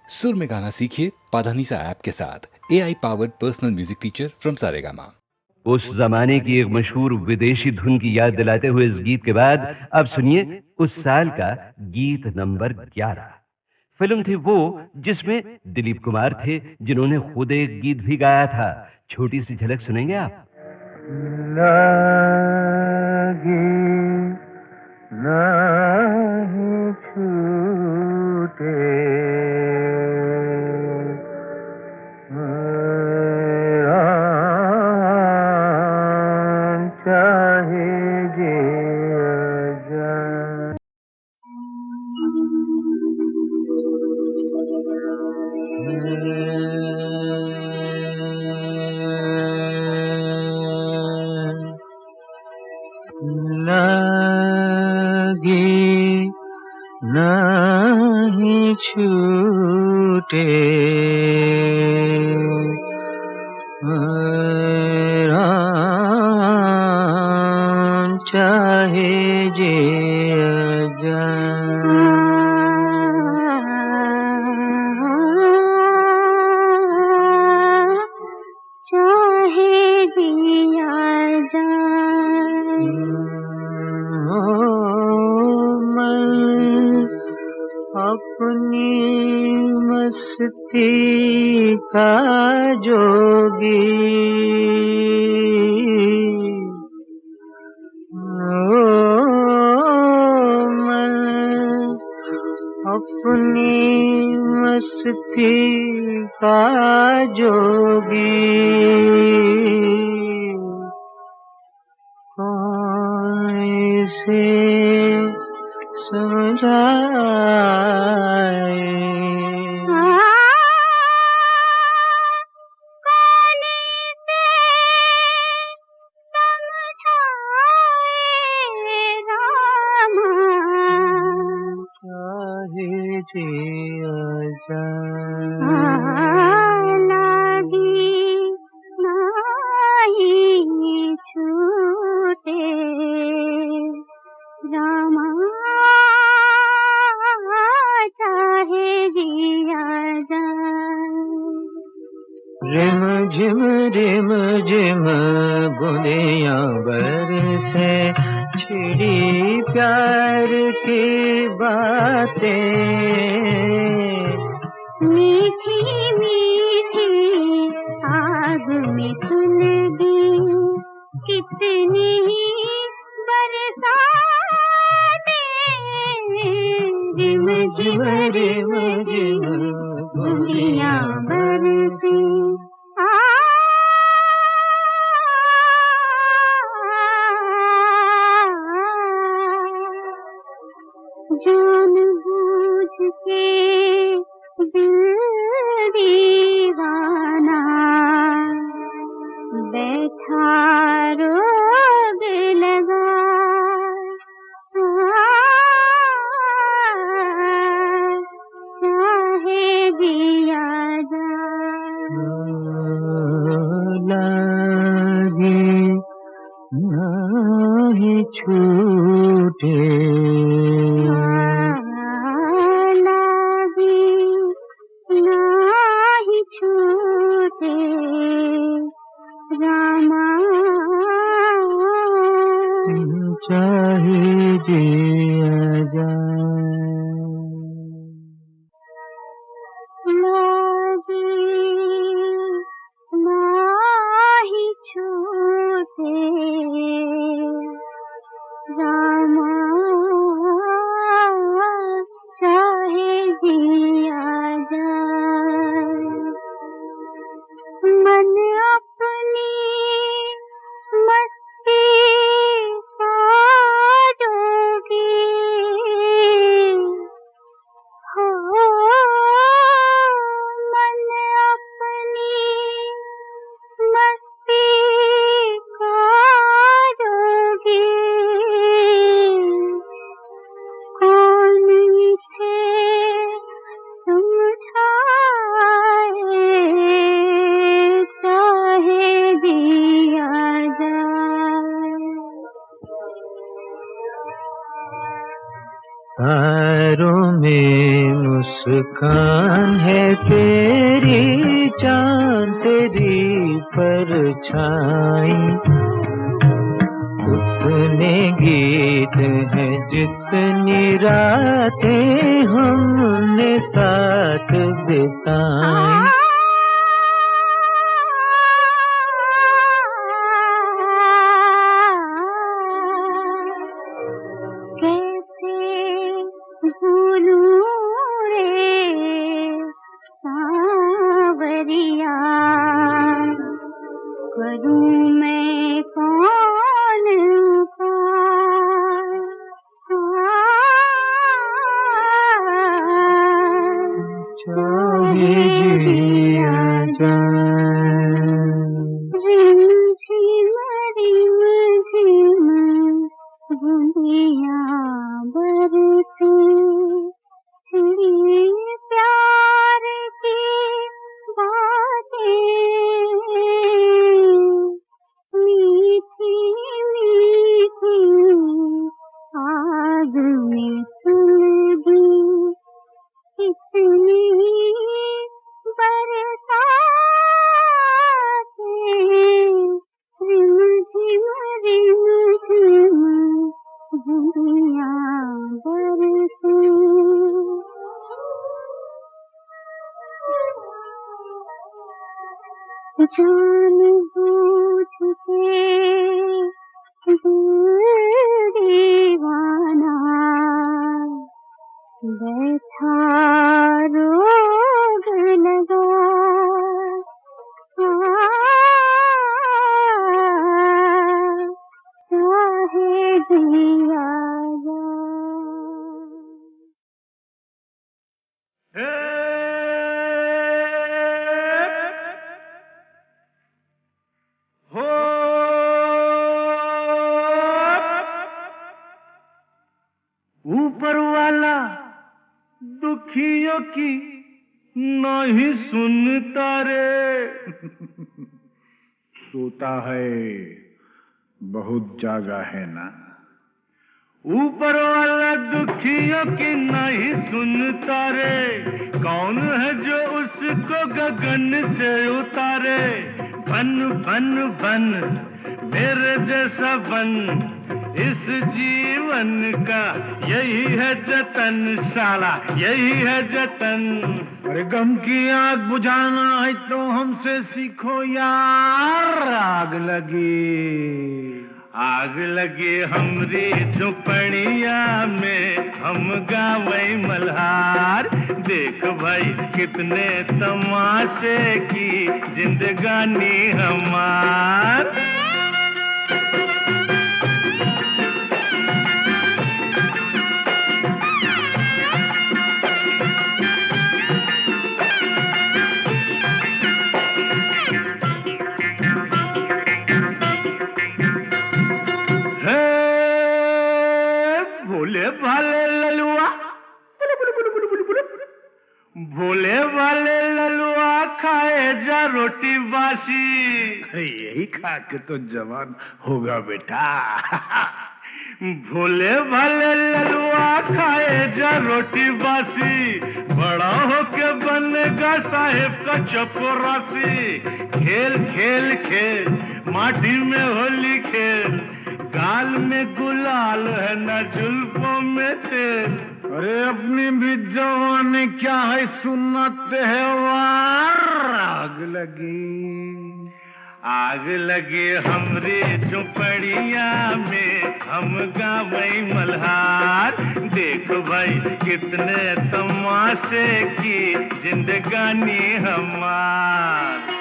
सुर में गाना सीखिए पाधानीसा ऐप के साथ। AI powered personal music teacher from Saregama. उस जमाने की एक मशहूर विदेशी धुन की याद दिलाते हुए इस गीत के बाद अब सुनिए उस साल का गीत नंबर 11। फिल्म थी वो जिसमें दिलीप कुमार थे, जिन्होंने खुद एक गीत भी गाया था। छोटी सी झलक सुनेंगे आप। लागे नहीं छूटे चाहे जे लागे नहीं छूटे चाहे जे चाहे दिया मैं अपनी मस्ती का जोगी अपनी मस्ती का जोगी कौन से समझाए लागी नहीं छूटे रामा चाहे जिया रिम झिम बुनिया बरसे छिड़ी प्यार की बातें मीठी मीठी आग में सुलगी कितनी बरसातें रिम झिम बुनिया बरसे जान बूझ के दिल दीवाना बैठा रोग लगा चाहे दिया लागे नहीं छूटे चाहे जिया लागे नहीं छूटे रामा चाहे जिया मन अपनी मस्ती पैरों में मुस्कान है तेरी चाँद तेरी परछाई, उतने गीत हैं जितनी रातें हमने साथ बिताई। जान बूझ के दीवाना बैठा रोग लगा, चाहे दिया ऊपर वाला दुखियों की नहीं सुनता रे। सोता है बहुत जागा है ना। ऊपर वाला दुखियों की नहीं सुनता रे। कौन है जो उसको गगन से उतारे। बन बन बन मेरे जैसा बन, इस जीवन का यही है जतन, साला यही है जतन। अरे गम की आग बुझाना है तो हमसे सीखो यार। आग लगी हमरी झुपड़िया में, हम गावे मल्हार। देख भाई कितने तमाशे की जिंदगानी हमार। भोले वाले ललुआ खाए जा रोटी बासी। यही खा के तो जवान होगा बेटा। भोले वाले ललुआ खाए जा रोटी बासी, बड़ा होके बनेगा साहेब का चपरासी। खेल खेल खेल माटी में होली खेल, गाल में गुलाल है न जुल्फों में तेल। अरे अपनी भी जवानी क्या है सुनते है वार। आग लगी हमरी झुपड़िया में, हम गावे मल्हार। देख भाई कितने तमाशे की जिंदगानी हमार।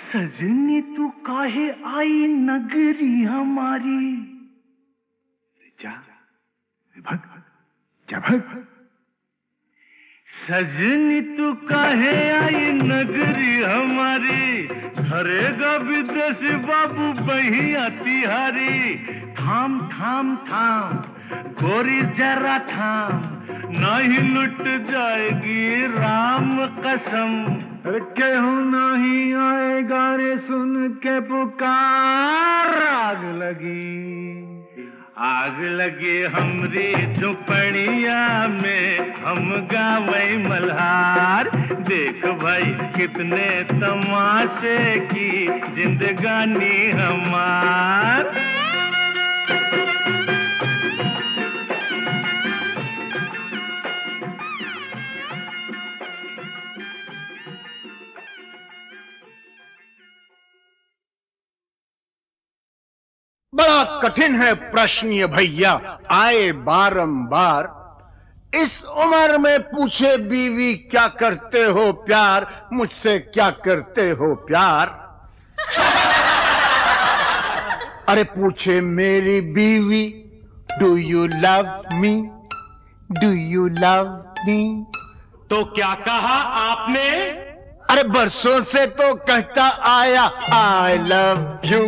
सजनी तू काहे आई नगरी हमारी। जा भग जा भग। सजनी तू काहे आई नगरी हमारी, धरेगा विदेशी बाबू बहिया तिहारी। थाम थाम थाम गोरी जरा थाम, नहीं लुट जाएगी राम कसम। केहू नहीं आएगा रे सुन के पुकार। आग लगी हमरी झुपड़िया में, हम गावई मल्हार। देख भाई कितने तमाशे की जिंदगानी हमार। बड़ा कठिन है प्रश्न ये भैया, आए बारंबार। इस उम्र में पूछे बीवी क्या करते हो प्यार, मुझसे क्या करते हो प्यार। अरे पूछे मेरी बीवी, do you love me, do you love me. तो क्या कहा आपने? अरे बरसों से तो कहता आया I love you,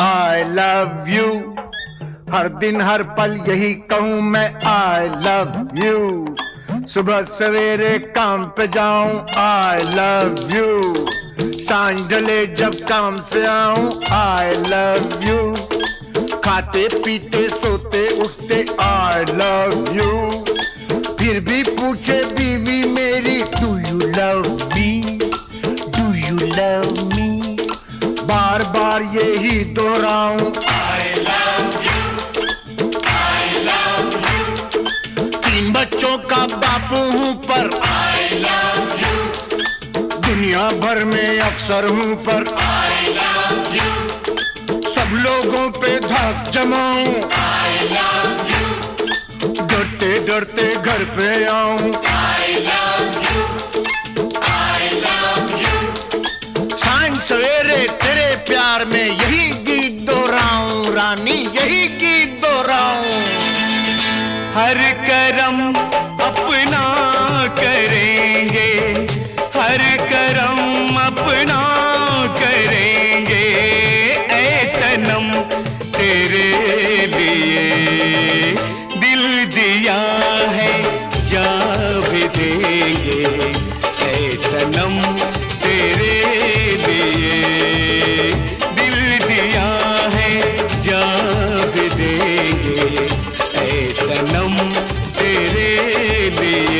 I love you। हर दिन हर पल यही कहूं मैं I love you। सुबह सवेरे काम पे जाऊं I love you। सांझ ढले जब काम से आऊं I love you। खाते पीते सोते उठते I love you। फिर भी पूछे बीवी मेरी do you love me, do you love me। बार बार यही दोहराऊं I love you, I love you। 3 बच्चों का बापू हूं पर I love you। दुनिया भर में अफसर हूं पर I love you। सब लोगों पे धाक जमाऊं I love you। डरते डरते घर पे आऊं I love you, I love you। सांझ सवेरे तेरे प्यार में यही गीत दोहराऊं रानी, यही गीत दोहराऊं। हर करम अपना करेंगे, हर करम अपना करेंगे। ऐ सनम तेरे लिए दिल दिया है, जा भी देंगे। ऐ सनम तेरे लिए दिल दिया है, जा भी देंगे। ऐ सनम तेरे लिए।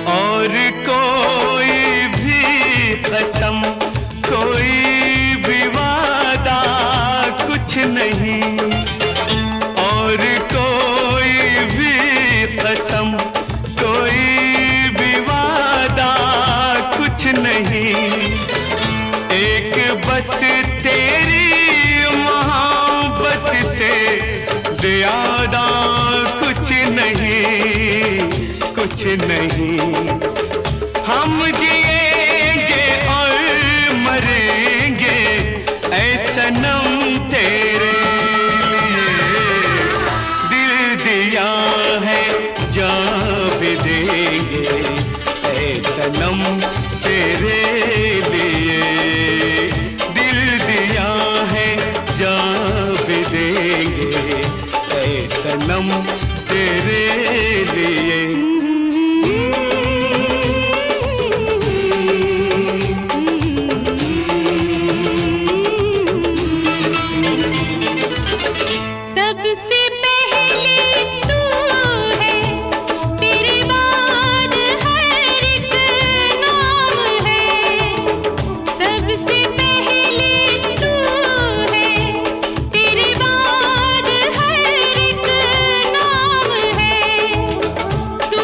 और कोई भी कसम, कोई भी वादा कुछ नहीं। और कोई भी कसम, कोई भी वादा कुछ नहीं। एक बस तेरी मोहब्बत से ज्यादा कुछ नहीं, कुछ नहीं। हम जिएंगे और मरेंगे ऐ सनम तेरे लिए। दिल दिया है, जा भी देंगे ऐ सनम तेरे लिए। दिल दिया है, जा भी देंगे ऐ सनम तेरे लिए। सबसे पहले तू है, तेरे बाद हर एक नाम है। सबसे पहले तू है, तेरे बाद हर एक नाम है। तू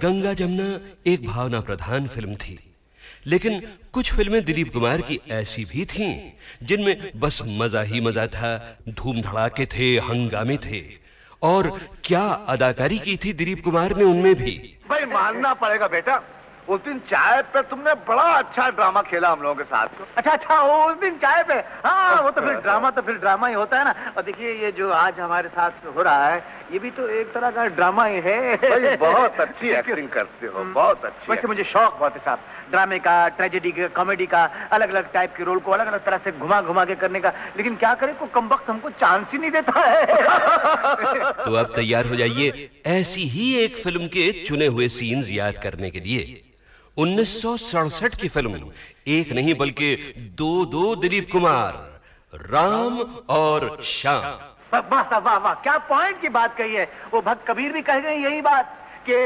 गंगा जमुना एक भावना प्रधान फिल्म थी, लेकिन कुछ फिल्में दिलीप कुमार की ऐसी भी थीं जिनमें बस मजा ही मजा था, धूम धड़ाके थे, हंगामे थे। और क्या अदाकारी की थी दिलीप कुमार ने उनमें भी। भाई मानना पड़ेगा बेटा, उस दिन चाय पे तुमने बड़ा अच्छा ड्रामा खेला हम लोगों के साथ। अच्छा उस दिन चाय पे, हाँ वो तो फिर ड्रामा ही होता है ना। और देखिए ये जो आज हमारे साथ हो रहा है ये भी तो एक तरह का ड्रामा ही है। भाई बहुत अच्छी एक्टिंग करते हो, बहुत अच्छी। वैसे मुझे शौक बहुत है साहब, ड्रामे का, ट्रेजेडी का, कॉमेडी का, अलग अलग टाइप के रोल को अलग अलग तरह से घुमा घुमा के करने का। लेकिन क्या करे, कोई कमबख्त हमको चांस ही नहीं देता है। तो अब तैयार हो जाइए ऐसी ही एक फिल्म के चुने हुए सीन्स याद करने के लिए। 1967 की फिल्म, एक नहीं बल्कि दो दिलीप कुमार, राम और श्याम। वाह वाह वाह, क्या पॉइंट की बात कही है। वो भक्त कबीर भी कह गए यही बात कि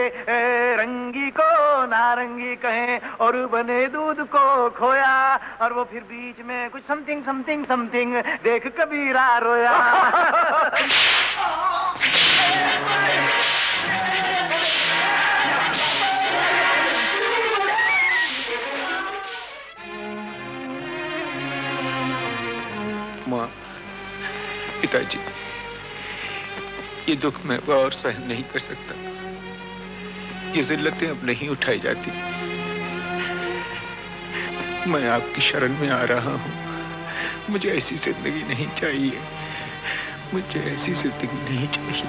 रंगी को नारंगी कहें और बने दूध को खोया, और वो फिर बीच में कुछ समथिंग समथिंग समथिंग देख कबीरा रोया। माँ, पिताजी, ये दुख मैं और सहन नहीं कर सकता। ये जिल्लतें अब नहीं उठाई जाती। मैं आपकी शरण में आ रहा हूँ। मुझे ऐसी जिंदगी नहीं चाहिए, मुझे ऐसी जिंदगी नहीं चाहिए।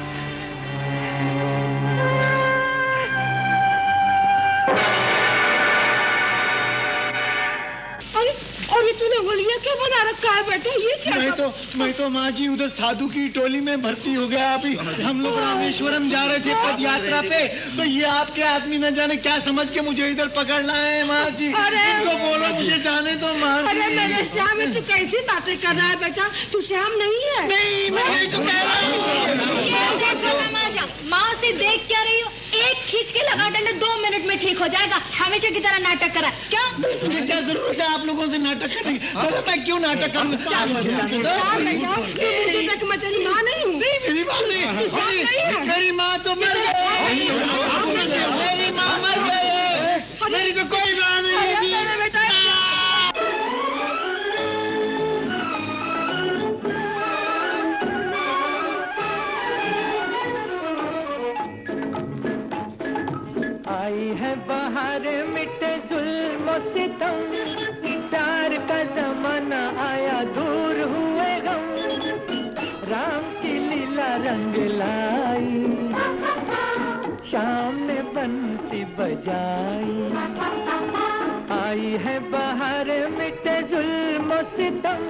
और ये तूने होलिया क्या बना रखा है बेटा, ये क्या? मैं तो माँ जी उधर साधु की टोली में भर्ती हो गया। अभी हम लोग रामेश्वरम जा रहे थे पद यात्रा पे, तो ये आपके आदमी न जाने क्या समझ के मुझे इधर पकड़ लाए हैं माँ जी। तो बोलो मुझे जाने दो माँ जी। अरे मेरे श्याम, तू कैसी बातें कर रहा है बेटा? तू श्याम नहीं है। नहीं, मैं नहीं तो कह रहा हूँ। माँ से देख क्या रही हो? एक खींच के लगा डंडे 2 मिनट में ठीक हो जाएगा। हमेशा की तरह नाटक करा क्या? मुझे क्या जरूरत है आप लोगों से नाटक करने की? मैं क्यों नाटक करूँगा? मुझे मचली माँ नहीं हूँ। मेरी माँ नहीं, मेरी माँ तो मर गई। मेरी माँ मर गई, मेरी तो कोई माँ नहीं है। आई है बाहर मिटे जुल्म सितम, प्यार का जमाना आया दूर हुए गम, राम की लीला रंग लाई, शाम ने बंसी बजाई। आई है बाहर मिटे जुल्म सितम,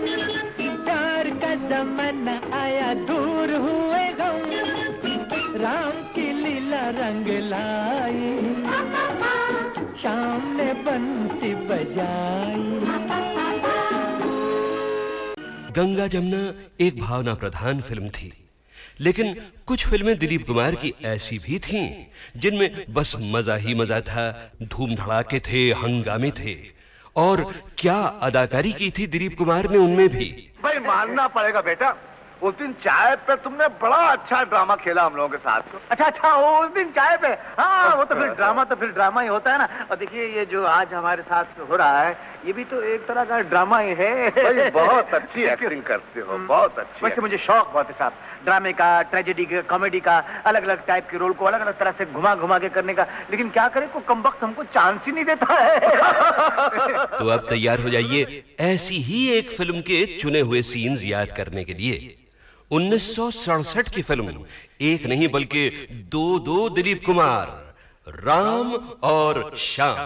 प्यार का जमाना आया दूर हुए गम, राम की लीला रंग लाई, शाम ने बंसी बजाई। गंगा जमुना एक भावना प्रधान फिल्म थी, लेकिन कुछ फिल्में दिलीप कुमार की ऐसी भी थीं जिनमें बस मजा ही मजा था, धूम धड़ाके थे, हंगामे थे। और क्या अदाकारी की थी दिलीप कुमार ने उनमें भी। भाई मानना पड़ेगा बेटा, उस दिन चाय पे तुमने बड़ा अच्छा ड्रामा खेला हम लोगों के साथ। अच्छा उस दिन चाय पे, हाँ वो तो फिर ड्रामा ही होता है ना। और देखिए ये जो आज हमारे साथ हो रहा है ये भी तो एक तरह का ड्रामा ही है। भाई बहुत अच्छी एक्टिंग करते हो, बहुत अच्छी। वैसे मुझे शौक बहुत है साहब, ड्रामे का, ट्रेजेडी का, कॉमेडी का, अलग अलग टाइप के रोल को अलग अलग तरह से घुमा घुमा के करने का। लेकिन क्या करे, कोई कमबख्त हमको चांस ही नहीं देता है। तो अब तैयार हो जाइए ऐसी ही एक फिल्म के चुने हुए सीन्स याद करने के लिए। 1967 की फिल्म, एक नहीं बल्कि दो दिलीप कुमार, राम और श्याम।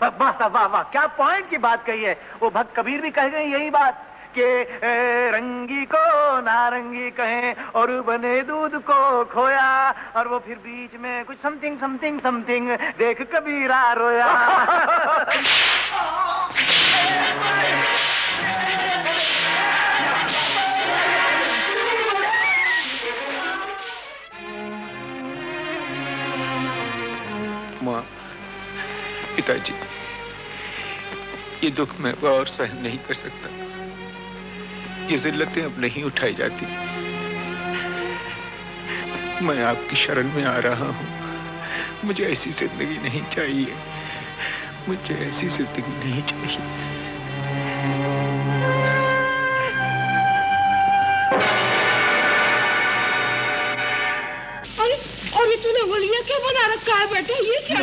वाह वाह वाह, क्या पॉइंट की बात कही है। वो भक्त कबीर भी कह गए यही बात कि रंगी को नारंगी कहें और बने दूध को खोया, और वो फिर बीच में कुछ समथिंग समथिंग समथिंग देख कबीरा रोया। माँ, पिताजी, ये दुख मैं और सहन नहीं कर सकता। ये जिल्लतें अब नहीं उठाई जाती। मैं आपकी शरण में आ रहा हूँ। मुझे ऐसी जिंदगी नहीं चाहिए, मुझे ऐसी जिंदगी नहीं चाहिए। और ये तूने होलिया क्या बना रखा है बेटा? ये क्या?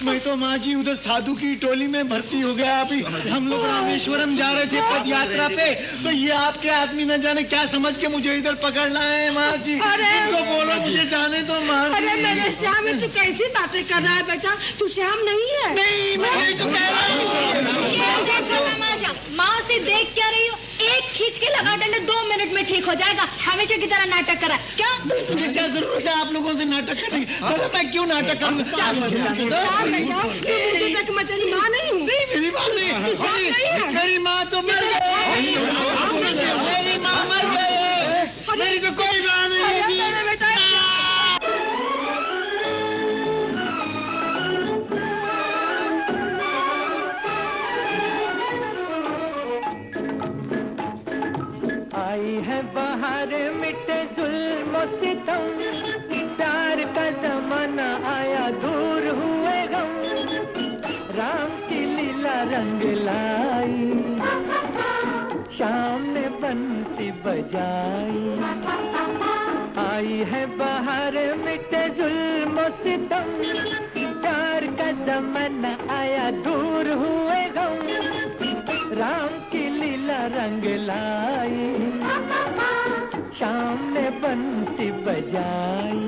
मैं तो माँ जी उधर साधु की टोली में भर्ती हो गया। अभी हम लोग रामेश्वरम जा रहे थे पद यात्रा पे, तो ये आपके आदमी न जाने क्या समझ के मुझे इधर पकड़ लाए हैं माँ जी। इनको बोलो मुझे जाने दो माँ जी। अरे मेरे श्याम, तू कैसी बातें कर रहा है बेटा? तू श्याम नहीं है। नहीं, मैं तो कह रहा हूँ। माँ से देख क्या रही हो? एक खींच के लगा डंडा 2 मिनट में ठीक हो जाएगा। हमेशा की तरह नाटक करा क्या? मुझे क्या जरूरत है आप लोगों से नाटक करने की? मैं क्यों नाटक करूँ? मेरी माँ नहीं हूँ। मेरी माँ नहीं, मेरी माँ तो मर गई। मेरी माँ मर गई। मेरी तो कोई माँ नहीं है। आई है बाहर मिटे जुल्म सितम, प्यार का जमाना आया दूर हुए गम, राम की लीला रंग लाई, शाम ने बंसी बजाई। आई है बाहर मिटे जुल्म सितम, प्यार का जमाना आया दूर हुए गम, राम की लीला रंग लाई, शाम ने बंसी बजाई।